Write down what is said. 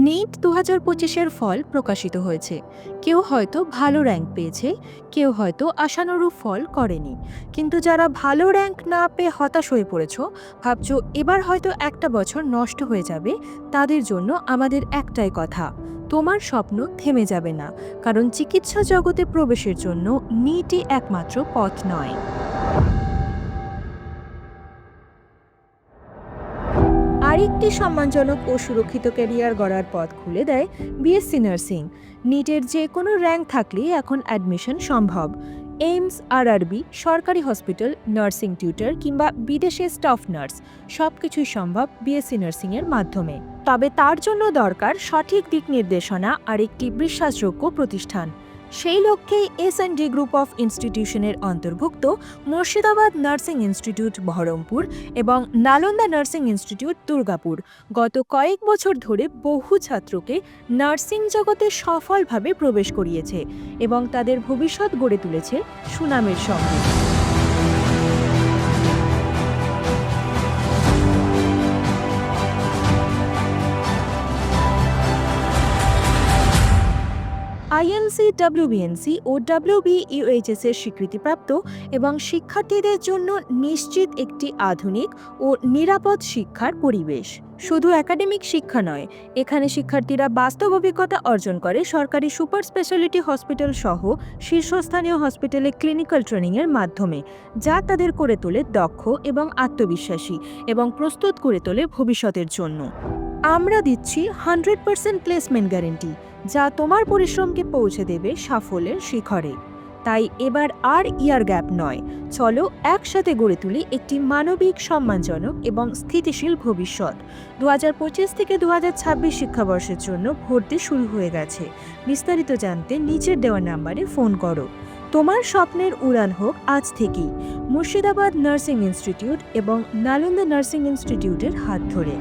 NEET 2025-এর ফল প্রকাশিত হয়েছে। কেউ হয়তো ভালো র্যাঙ্ক পেয়েছে, কেউ হয়তো আশানুরূপ ফল করেনি। কিন্তু যারা ভালো র্যাঙ্ক না পেয়ে হতাশ হয়ে পড়েছো, ভাবছো এবার হয়তো একটা বছর নষ্ট হয়ে যাবে, তাদের জন্য আমাদের একটাই কথা: তোমার স্বপ্ন থেমে যাবে না, কারণ চিকিৎসা জগতে প্রবেশের জন্য নিটই একমাত্র পথ নয়। আরেকটি সম্মানজনক ও সুরক্ষিত ক্যারিয়ার গড়ার পথ খুলে দেয় বিএসসি নার্সিং। নিটের যে কোনো র্যাঙ্ক থাকলেই এখন অ্যাডমিশন সম্ভব। এইমস, আরআরবি, সরকারি হসপিটাল, নার্সিং টিউটর কিংবা বিদেশে স্টাফ নার্স, সবকিছুই সম্ভব বিএসসি নার্সিংয়ের মাধ্যমে। তবে তার জন্য দরকার সঠিক দিক নির্দেশনা আর একটি বিশ্বাসযোগ্য প্রতিষ্ঠান। সেই লক্ষ্যেই এস&ডি গ্রুপ অফ ইনস্টিটিউশনের অন্তর্ভুক্ত মুর্শিদাবাদ নার্সিং ইনস্টিটিউট বহরমপুর এবং নালন্দা নার্সিং ইনস্টিটিউট দুর্গাপুর গত কয়েক বছর ধরে বহু ছাত্রকে নার্সিং জগতে সফলভাবে প্রবেশ করিয়েছে এবং তাদের ভবিষ্যৎ গড়ে তুলেছে সুনামের সঙ্গে। আইএলসি, ডব্লিউবিএনসি ও ডব্লিউবিইউএইচএস এর স্বীকৃতিপ্রাপ্ত এবং শিক্ষার্থীদের জন্য নিশ্চিত একটি আধুনিক ও নিরাপদ শিক্ষার পরিবেশ। শুধু একাডেমিক শিক্ষা নয়, এখানে শিক্ষার্থীরা বাস্তব অভিজ্ঞতা অর্জন করে সরকারি সুপার স্পেশালিটি হসপিটাল সহ শীর্ষস্থানীয় হসপিটালে ক্লিনিক্যাল ট্রেনিংয়ের মাধ্যমে, যা তাদের করে তোলে দক্ষ এবং আত্মবিশ্বাসী এবং প্রস্তুত করে তোলে ভবিষ্যতের জন্য। আমরা দিচ্ছি 100% প্লেসমেন্ট গ্যারেন্টি, যা তোমার পরিশ্রমকে পৌঁছে দেবে সাফল্যের শিখরে। তাই এবার আর ইয়ার গ্যাপ নয়, চলো একসাথে গড়ে তুলি একটি মানবিক, সম্মানজনক এবং স্থিতিশীল ভবিষ্যৎ। 2025 থেকে 2026 শিক্ষাবর্ষের জন্য ভর্তি শুরু হয়ে গেছে। বিস্তারিত জানতে নিচের দেওয়া নাম্বারে ফোন করো। তোমার স্বপ্নের উড়ান হোক আজ থেকেই মুর্শিদাবাদ নার্সিং ইনস্টিটিউট এবং নালন্দা নার্সিং ইনস্টিটিউটের হাত ধরে।